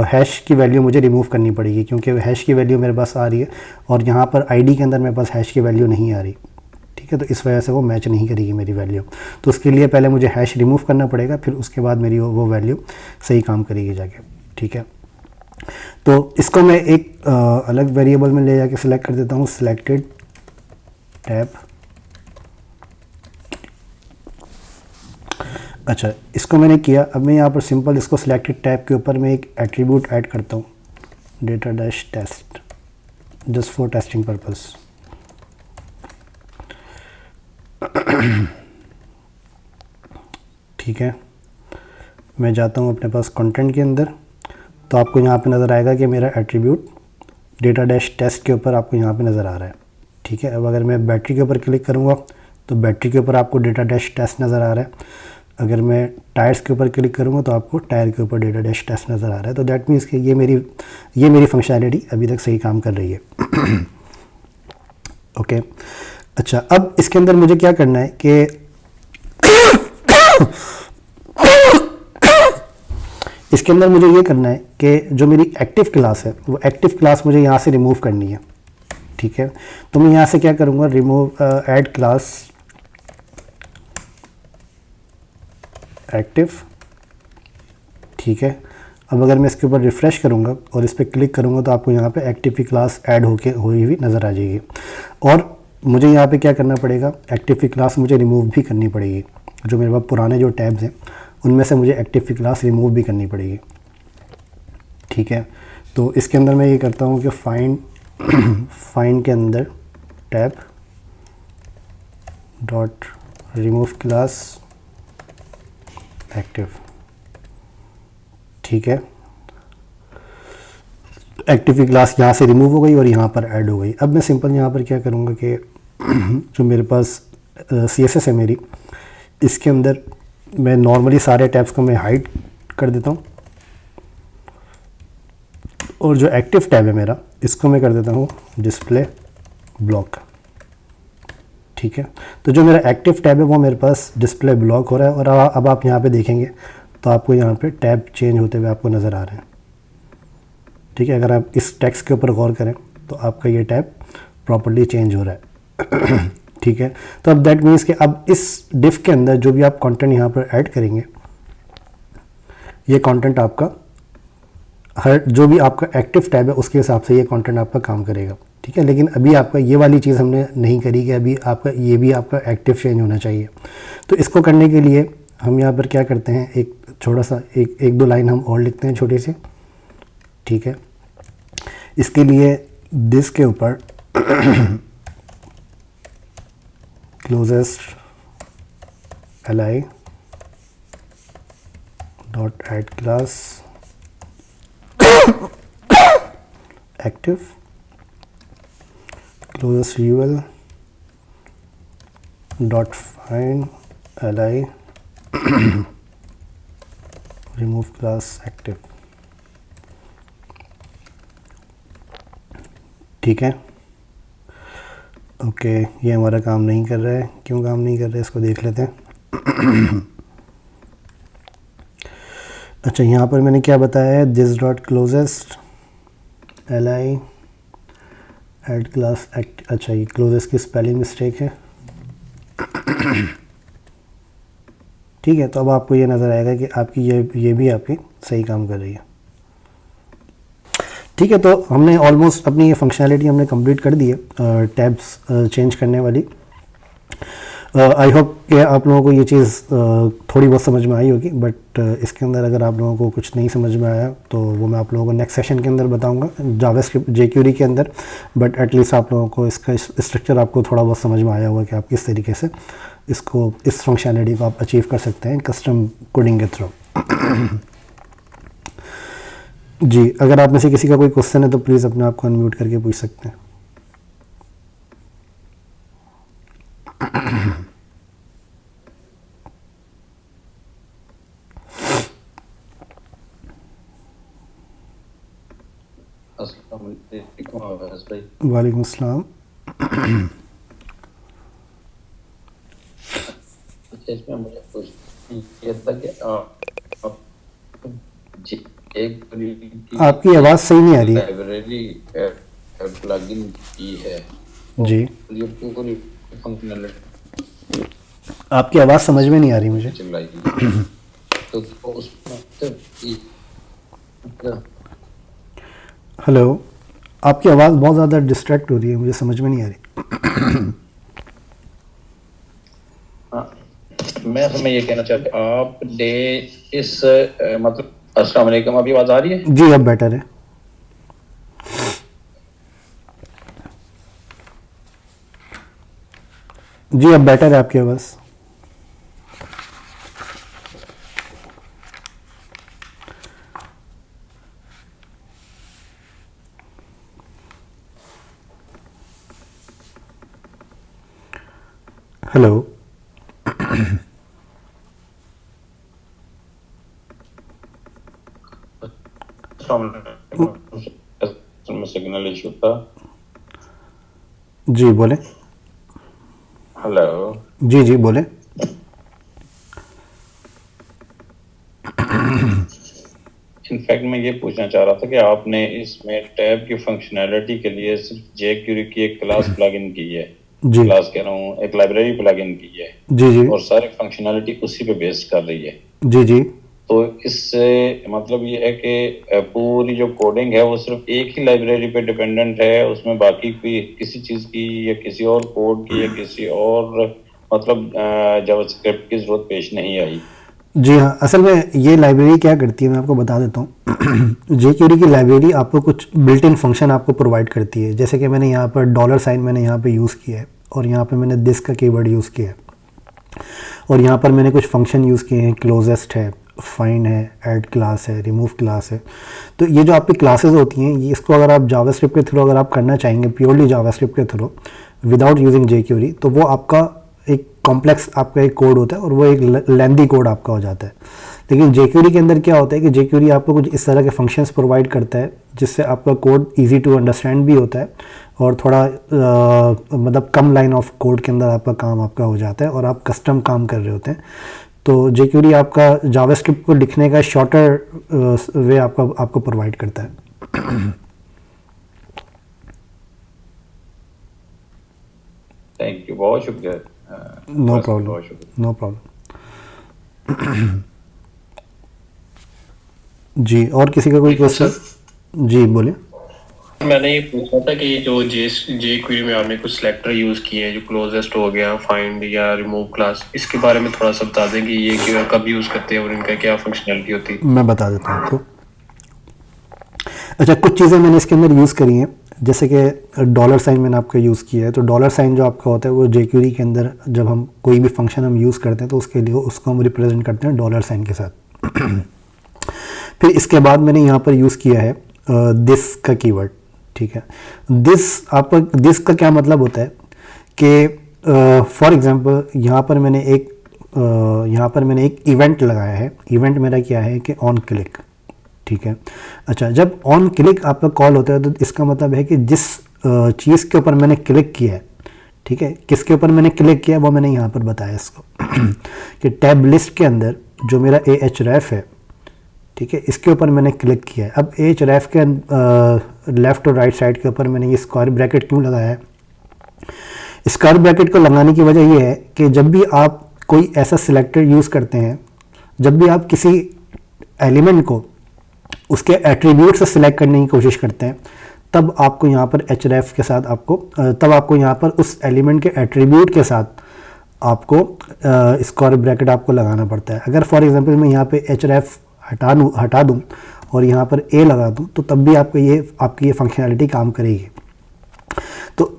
[SPEAKER 1] हैश की वैल्यू मुझे रिमूव करनी पड़ेगी, क्योंकि हैश की वैल्यू मेरे पास आ रही है और यहाँ पर आईडी के अंदर मेरे पास हैश की वैल्यू नहीं आ रही, ठीक है। तो इस वजह से वो मैच नहीं करेगी मेरी वैल्यू। तो उसके लिए पहले मुझे हैश रिमूव करना पड़ेगा, फिर उसके बाद मेरी वो वैल्यू सही काम करेगी जाके, ठीक है। तो इसको मैं एक अलग वेरिएबल में ले जाके सिलेक्ट कर देता हूँ, सिलेक्टेड टैब। अच्छा, इसको मैंने किया। अब मैं यहाँ पर सिंपल इसको सिलेक्टेड टैब के ऊपर मैं एक एट्रीब्यूट ऐड करता हूँ, data dash test, just for testing purpose. ठीक है, मैं जाता हूँ अपने पास कंटेंट के अंदर, तो आपको यहाँ पे नज़र आएगा कि मेरा एट्रीब्यूट डेटा डैश टेस्ट के ऊपर आपको यहाँ पे नज़र आ रहा है, ठीक है। अब अगर मैं बैटरी के ऊपर क्लिक करूँगा तो बैटरी के ऊपर आपको डेटा डैश टेस्ट नज़र आ रहा है। अगर मैं टायर्स के ऊपर क्लिक करूँगा तो आपको टायर के ऊपर डेटा डैश टेस्ट नज़र आ रहा है। तो दैट मीन्स कि ये मेरी फंक्शनैलिटी अभी तक सही काम कर रही है। ओके, अच्छा, अब इसके अंदर मुझे क्या करना है कि इसके अंदर मुझे ये करना है कि जो मेरी एक्टिव क्लास है वो एक्टिव क्लास मुझे यहाँ से रिमूव करनी है, ठीक है। तो मैं यहाँ से क्या करूँगा, रिमूव ऐड क्लास एक्टिव, ठीक है। अब अगर मैं इसके ऊपर रिफ़्रेश करूँगा और इस पर क्लिक करूँगा तो आपको यहाँ पे एक्टिव की क्लास ऐड होके हुई हुई नज़र आ जाएगी। और मुझे यहाँ पे क्या करना पड़ेगा, एक्टिव की क्लास मुझे रिमूव भी करनी पड़ेगी। जो मेरे पास पुराने जो टैब्स हैं उनमें से मुझे एक्टिव की क्लास रिमूव भी करनी पड़ेगी, ठीक है। तो इसके अंदर मैं ये करता हूँ कि फाइंड के अंदर tab dot remove class active, ठीक है। एक्टिव की क्लास यहाँ से रिमूव हो गई और यहाँ पर ऐड हो गई। अब मैं सिंपल यहाँ पर क्या करूँगा कि जो मेरे पास CSS है मेरी, इसके अंदर मैं नॉर्मली सारे टैब्स को मैं हाइड कर देता हूँ और जो एक्टिव टैब है मेरा इसको मैं कर देता हूँ डिस्प्ले ब्लॉक, ठीक है। तो जो मेरा एक्टिव टैब है वो मेरे पास डिस्प्ले ब्लॉक हो रहा है। और अब आप यहाँ पे देखेंगे तो आपको यहाँ पे टैब चेंज होते हुए आपको नज़र आ रहे हैं, ठीक है। अगर आप इस टेक्स्ट के ऊपर गौर करें तो आपका ये टैब प्रॉपर्ली चेंज हो रहा है, ठीक है। तो अब दैट मीन्स कि अब इस डिफ के अंदर जो भी आप कंटेंट यहाँ पर ऐड करेंगे, ये कंटेंट आपका हर जो भी आपका एक्टिव टैब है उसके हिसाब से ये कंटेंट आपका काम करेगा, ठीक है। लेकिन अभी आपका ये वाली चीज़ हमने नहीं करी कि अभी आपका ये भी आपका एक्टिव चेंज होना चाहिए। तो इसको करने के लिए हम यहाँ पर क्या करते हैं, एक छोटा सा एक दो लाइन हम और लिखते हैं छोटी सी, ठीक है। इसके लिए दिस के ऊपर closest li dot add class active closest ul dot find li remove class active, ठीक है। ओके, ये हमारा काम नहीं कर रहा है। क्यों काम नहीं कर रहा है इसको देख लेते हैं। अच्छा, यहाँ पर मैंने क्या बताया है, this dot closest li add class act. अच्छा, ये क्लोजेस्ट की स्पेलिंग मिस्टेक है, ठीक है। तो अब आपको ये नज़र आएगा कि आपकी ये भी आपकी सही काम कर रही है, ठीक है। तो हमने ऑलमोस्ट अपनी ये फंक्शनैलिटी हमने कंप्लीट कर दी है टैब्स चेंज करने वाली। आई होप कि आप लोगों को ये चीज़ थोड़ी बहुत समझ में आई होगी, बट इसके अंदर अगर आप लोगों को कुछ नहीं समझ में आया तो वो मैं आप लोगों को नेक्स्ट सेशन के अंदर बताऊंगा जावास्क्रिप्ट जेक्यूरी के अंदर। बट एटलीस्ट आप लोगों को इसका स्ट्रक्चर आपको थोड़ा बहुत समझ में आया होगा कि आप किस तरीके से इसको, इस फंक्शनैलिटी को आप अचीव कर सकते हैं कस्टम कोडिंग के थ्रू। जी, अगर आप में से किसी का कोई क्वेश्चन है तो प्लीज़ अपने आप को अनम्यूट करके पूछ सकते हैं। वालेकुम अस्सलाम।
[SPEAKER 3] इसमें मुझे कुछ ये था कि
[SPEAKER 1] आपकी आवाज़ सही नहीं आ रही है
[SPEAKER 3] लाइब्रेरी प्लगइन की है
[SPEAKER 1] जी,
[SPEAKER 3] ये पूरी फंक्शनैलिटी
[SPEAKER 1] आपकी आवाज़ समझ में नहीं आ रही मुझे।
[SPEAKER 3] चलाई तो उसमें
[SPEAKER 1] हेलो, आपकी आवाज़ बहुत ज़्यादा डिस्ट्रैक्ट हो रही है, मुझे समझ में नहीं आ रही।
[SPEAKER 3] मैं हमें ये कहना चाहता हूँ आपने इस मतलब अस्सलाम वालेकुम, अभी आवाज़ आ रही है?
[SPEAKER 1] जी, अब बेटर है। जी, अब बेटर है आपकी आवाज़। हेलो,
[SPEAKER 3] सिग्नल इशू था।
[SPEAKER 1] जी बोले।
[SPEAKER 3] हेलो,
[SPEAKER 1] जी जी बोले।
[SPEAKER 3] इनफैक्ट मैं ये पूछना चाह रहा था कि आपने इसमें टैब की फंक्शनैलिटी के लिए सिर्फ jQuery की एक क्लास प्लगइन की है,
[SPEAKER 1] जी
[SPEAKER 3] क्लास कह रहा हूँ, एक लाइब्रेरी प्लगइन की है
[SPEAKER 1] जी जी
[SPEAKER 3] और सारी फंक्शनैलिटी उसी पे बेस कर रही है।
[SPEAKER 1] जी जी
[SPEAKER 3] तो इससे मतलब ये है कि पूरी जो कोडिंग है वो सिर्फ एक ही लाइब्रेरी पे डिपेंडेंट है, उसमें बाकी कोई किसी चीज की या किसी और कोड की या किसी और मतलब जावास्क्रिप्ट की जरूरत पेश नहीं आई।
[SPEAKER 1] जी हाँ, असल में ये लाइब्रेरी क्या करती है मैं आपको बता देता हूँ। jQuery की लाइब्रेरी आपको कुछ बिल्ट इन फंक्शन आपको प्रोवाइड करती है, जैसे कि मैंने यहाँ पर डॉलर साइन मैंने यहाँ पे यूज़ किया है और यहाँ पे मैंने दिस का कीवर्ड यूज़ किया है और यहाँ पर मैंने कुछ फंक्शन यूज़ किए हैं, क्लोजेस्ट है, फाइंड है, ऐड क्लास है, रिमूव क्लास है। तो ये जो आपकी क्लासेस होती हैं ये, इसको अगर आप जावास्क्रिप्ट के थ्रू अगर आप करना चाहेंगे प्योरली जावास्क्रिप्ट के थ्रू विदाउट यूजिंग jQuery, तो वो आपका एक कॉम्प्लेक्स आपका एक कोड होता है और वो एक लेंदी कोड आपका हो जाता है। लेकिन jQuery के अंदर क्या होता है कि jQuery आपको कुछ इस तरह के फंक्शंस प्रोवाइड करता है जिससे आपका कोड इजी टू अंडरस्टैंड भी होता है और थोड़ा मतलब कम लाइन ऑफ कोड के अंदर आपका काम आपका हो जाता है और आप कस्टम काम कर रहे होते हैं। तो jQuery आपका जावास्क्रिप्ट को लिखने का शॉर्टर वे आपको प्रोवाइड करता है।
[SPEAKER 3] थैंक यू, बहुत शुक्रिया।
[SPEAKER 1] No problem, no problem. जी, और किसी का कोई क्वेश्चन? जी बोले।
[SPEAKER 4] मैंने ये पूछा था कि जो jQuery में आपने कुछ सिलेक्टर यूज किए हैं, जो क्लोजेस्ट हो गया, फाइंड या रिमूव क्लास, इसके बारे में थोड़ा सा बता दें कि ये क्यों कब यूज करते हैं और इनका क्या फंक्शनैलिटी होती है?
[SPEAKER 1] मैं बता देता हूँ आपको। अच्छा, कुछ चीज़ें मैंने इसके अंदर यूज़ करी हैं, जैसे कि डॉलर साइन मैंने आपका यूज़ किया है। तो डॉलर साइन जो आपका होता है वो jQuery के अंदर जब हम कोई भी फंक्शन हम यूज़ करते हैं तो उसके लिए उसको हम रिप्रेजेंट करते हैं डॉलर साइन के साथ। फिर इसके बाद मैंने यहाँ पर यूज़ किया है दिस का कीवर्ड, ठीक है। दिस का क्या मतलब होता है कि फॉर एग्जांपल यहाँ पर मैंने एक इवेंट लगाया है। इवेंट मेरा क्या है कि ऑन क्लिक, ठीक है। अच्छा, जब ऑन क्लिक आपका कॉल होता है तो इसका मतलब है कि जिस चीज़ के ऊपर मैंने क्लिक किया है, ठीक है, किसके ऊपर मैंने क्लिक किया वो मैंने यहाँ पर बताया इसको कि टैब लिस्ट के अंदर जो मेरा ahref है, ठीक है, इसके ऊपर मैंने क्लिक किया है। अब ahref के लेफ़्ट और राइट साइड के ऊपर मैंने ये स्क्वायर ब्रैकेट क्यों लगाया है? स्क्वायर ब्रैकेट को लगाने की वजह ये है कि जब भी आप कोई ऐसा सिलेक्टर यूज़ करते हैं, जब भी आप किसी एलिमेंट को उसके एट्रीब्यूट से सिलेक्ट करने की कोशिश करते हैं, तब आपको यहाँ पर href के साथ तब आपको यहाँ पर उस एलिमेंट के एट्रीब्यूट के साथ आपको स्क्वायर ब्रैकेट आपको लगाना पड़ता है। अगर फॉर एग्जांपल मैं यहाँ पे href हटा दूँ और यहाँ पर a लगा दूँ तो तब भी आपकी ये फंक्शनैलिटी काम करेगी। तो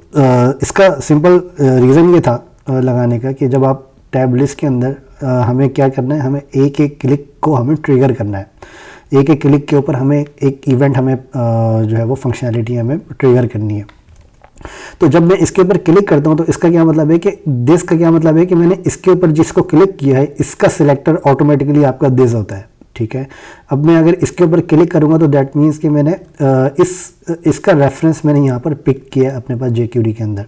[SPEAKER 1] इसका सिंपल रीज़न ये था लगाने का कि जब आप टैब लिस्ट के अंदर हमें क्या करना है, हमें एक एक क्लिक को हमें ट्रिगर करना है, एक एक क्लिक के ऊपर हमें एक इवेंट हमें जो है वो फंक्शनैलिटी हमें ट्रिगर करनी है। तो जब मैं इसके ऊपर क्लिक करता हूँ तो इसका क्या मतलब है कि दिस का क्या मतलब है कि मैंने इसके ऊपर जिसको क्लिक किया है इसका सिलेक्टर ऑटोमेटिकली आपका दिस होता है, ठीक है। अब मैं अगर इसके ऊपर क्लिक करूँगा तो दैट मीन्स कि मैंने इसका रेफरेंस मैंने यहाँ पर पिक किया अपने पास jQuery के अंदर।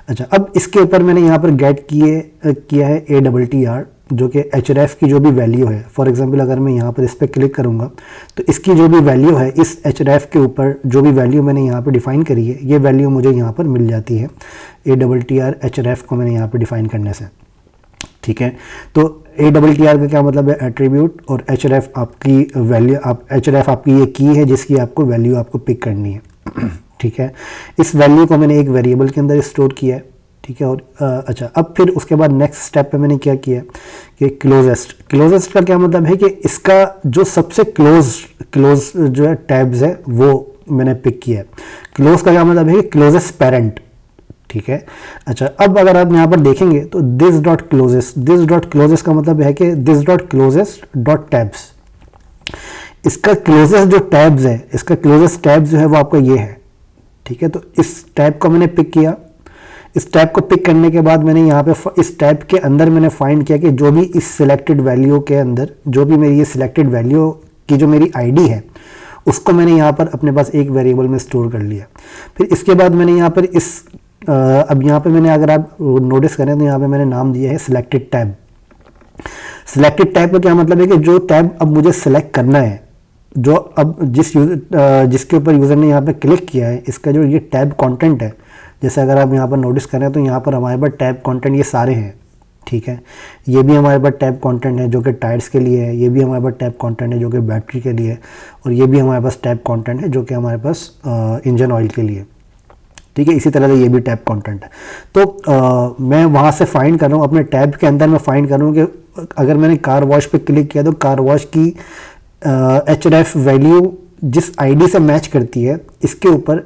[SPEAKER 1] अच्छा, अब इसके ऊपर मैंने यहाँ पर गेट किया है ATTR जो कि href की जो भी वैल्यू है। फॉर एग्जांपल अगर मैं यहाँ पर इस पर क्लिक करूँगा तो इसकी जो भी वैल्यू है इस href के ऊपर जो भी वैल्यू मैंने यहाँ पर डिफ़ाइन करी है ये वैल्यू मुझे यहाँ पर मिल जाती है ATTR href को मैंने यहाँ पर डिफ़ाइन करने से, ठीक है। तो ATTR का क्या मतलब है, एट्रीब्यूट, और href आपकी वैल्यू, href आपकी ये की है जिसकी आपको वैल्यू आपको पिक करनी है, ठीक है। इस वैल्यू को मैंने एक वेरिएबल के अंदर स्टोर किया है, ठीक है। और अच्छा, अब फिर उसके बाद नेक्स्ट स्टेप पे मैंने क्या किया कि क्लोजेस्ट का क्या मतलब है कि इसका जो सबसे क्लोज जो है टैब्स है वो मैंने पिक किया है। क्लोज का क्या मतलब है कि क्लोजेस्ट पेरेंट, ठीक है। अच्छा, अब अगर आप यहाँ पर देखेंगे तो दिस डॉट क्लोजेस्ट का मतलब है कि this dot closest dot tabs. इसका क्लोजेस्ट जो टैब्स है, इसका क्लोजेस्ट टैब जो है वो आपका ये है, ठीक है। तो इस टैब को मैंने पिक किया। इस टैब को पिक करने के बाद मैंने यहाँ पे इस टैब के अंदर मैंने फाइंड किया कि जो भी इस सिलेक्टेड वैल्यू के अंदर जो भी मेरी ये सिलेक्टेड वैल्यू की जो मेरी आईडी है उसको मैंने यहाँ पर अपने पास एक वेरिएबल में स्टोर कर लिया। फिर इसके बाद मैंने यहाँ पर अब यहाँ पे मैंने, अगर आप नोटिस करें तो यहाँ पे मैंने नाम दिया है सिलेक्टेड टैब। सिलेक्टेड टैब का क्या मतलब है कि जो टैब अब मुझे सिलेक्ट करना है, जो अब जिसके ऊपर यूज़र ने यहाँ पे क्लिक किया है, इसका जो ये टैब कंटेंट है, जैसे अगर आप यहाँ पर नोटिस करें तो यहाँ पर हमारे पास टैब कंटेंट ये सारे हैं, ठीक है। ये भी हमारे पास टैब कंटेंट है जो कि टायर्स के लिए है, ये भी हमारे पास टैब कंटेंट है जो कि बैटरी के लिए है, और ये भी हमारे पास टैब कंटेंट है जो कि हमारे पास इंजन ऑयल के लिए, ठीक है। इसी तरह से ये भी टैब कंटेंट है। तो मैं वहाँ से फाइंड कर रहा हूँ अपने टैब के अंदर, मैं फाइंड कर रहा हूँ कि अगर मैंने कार वॉश पे क्लिक किया तो कार वॉश की href वैल्यू जिस आईडी से मैच करती है इसके ऊपर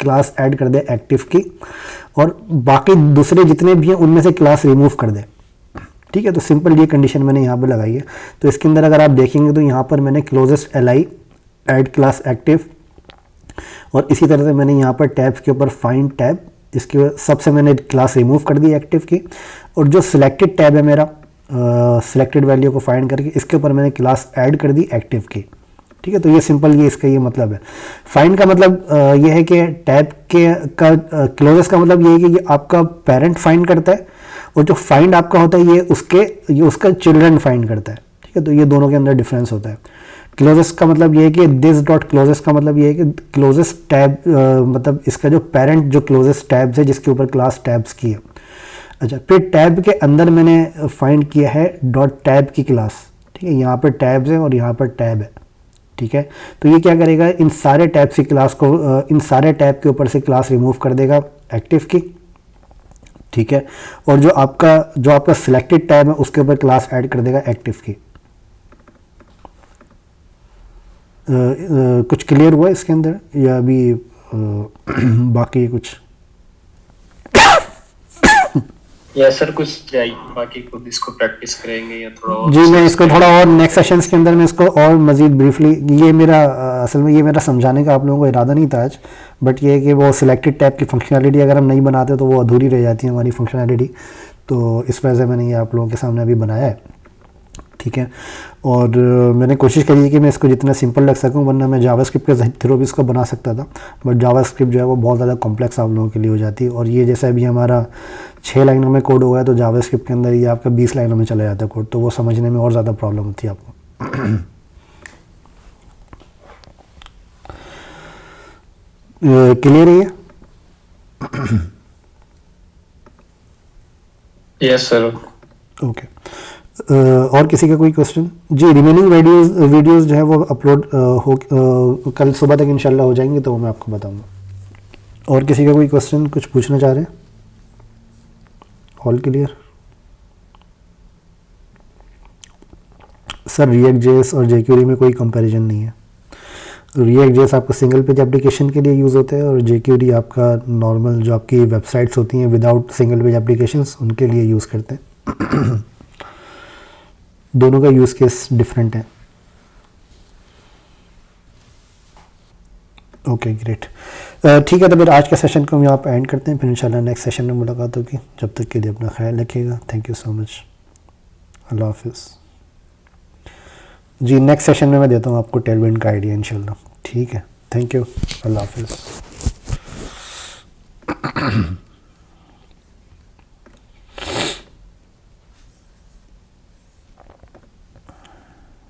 [SPEAKER 1] क्लास ऐड कर दे एक्टिव की, और बाकी दूसरे जितने भी हैं उनमें से क्लास रिमूव कर दे, ठीक है। तो सिंपल ये कंडीशन मैंने यहाँ पर लगाई है। तो इसके अंदर अगर आप देखेंगे तो यहाँ पर मैंने closest li add class active, और इसी तरह से मैंने यहाँ पर टैब्स के ऊपर फाइंड टैब, इसके सबसे मैंने क्लास रिमूव कर दी एक्टिव की, और जो सिलेक्टेड टैब है मेरा सिलेक्टेड वैल्यू को फाइंड करके इसके ऊपर मैंने क्लास ऐड कर दी एक्टिव की, ठीक है। तो ये सिंपल ये इसका ये मतलब है। फाइंड का मतलब ये है कि टैब का क्लोजेस्ट का मतलब ये है कि ये आपका पेरेंट फाइंड करता है, और जो फाइंड आपका होता है ये उसका चिल्ड्रन फाइंड करता है, ठीक है। तो ये दोनों के अंदर डिफरेंस होता है। क्लोजेस्ट का मतलब ये है कि दिस डॉट क्लोजेस्ट का मतलब ये है कि क्लोजेस्ट टैब मतलब इसका जो पेरेंट जो क्लोजेस्ट टैब्स है जिसके ऊपर क्लास टैब्स की है। अच्छा, फिर टैब के अंदर मैंने फाइंड किया है डॉट टैब की क्लास, ठीक है। यहाँ पर टैब्स है और यहाँ पर टैब है, ठीक है। तो ये क्या करेगा, इन सारे टैब्स की क्लास को इन सारे टैब के ऊपर से क्लास रिमूव कर देगा एक्टिव की, ठीक है। और जो आपका सिलेक्टेड टैब है उसके ऊपर क्लास ऐड कर देगा एक्टिव की। कुछ क्लियर हुआ इसके अंदर या अभी बाकी कुछ?
[SPEAKER 4] या सर कुछ बाकी खुद इसको प्रैक्टिस करेंगे या थोड़ा और?
[SPEAKER 1] जी, मैं इसको थोड़ा और नेक्स्ट सेशंस के अंदर मैं इसको और मज़ीद ब्रीफली, ये मेरा असल में ये मेरा समझाने का आप लोगों को इरादा नहीं था आज, बट ये है कि वो सिलेक्टेड टैब की फंक्शनैलिटी अगर हम नहीं बनाते तो वो अधूरी रह जाती है हमारी फंक्शनैलिटी। तो इस वजह से मैंने ये आप लोगों के सामने अभी बनाया है, ठीक है। और मैंने कोशिश करी है कि मैं इसको जितना सिंपल रख सकूं, वरना मैं जावास्क्रिप्ट के थ्रू भी इसको बना सकता था, बट जावास्क्रिप्ट जो है वो बहुत ज़्यादा कॉम्प्लेक्स आप लोगों के लिए हो जाती है। और ये जैसे अभी हमारा 6 लाइनों में कोड हुआ है तो जावास्क्रिप्ट के अंदर ये आपका 20 लाइनों में चला जाता है कोड, तो वो समझने में और ज़्यादा प्रॉब्लम होती है आपको। क्लियर है ये?
[SPEAKER 4] Yes sir.
[SPEAKER 1] ओके, और किसी का कोई क्वेश्चन? जी, रिमेनिंग वीडियोस जो है वो अपलोड कल सुबह तक इंशाल्लाह हो जाएंगे, तो मैं आपको बताऊंगा। और किसी का कोई क्वेश्चन कुछ पूछना चाह रहे हैं? All clear? Sir react JS और jQuery में कोई कंपैरिजन नहीं है। रिएक्ट जेएस आपका सिंगल पेज एप्लीकेशन के लिए यूज़ होता है और jQuery आपका नॉर्मल जो आपकी वेबसाइट्स होती हैं विदाउट सिंगल पेज एप्लीकेशंस उनके लिए यूज़ करते हैं। दोनों का यूज़ केस डिफरेंट है। ओके ग्रेट, ठीक है, तो फिर आज के सेशन को हम यहाँ पर एंड करते हैं, फिर इंशाल्लाह नेक्स्ट सेशन में मुलाकात होगी। जब तक के लिए अपना ख्याल रखिएगा। Thank you so much. अल्लाह हाफिज़। जी नेक्स्ट सेशन में मैं देता हूँ आपको टेलविंड का आइडिया इंशाल्लाह। ठीक है, थैंक यू, अल्लाह हाफिज़।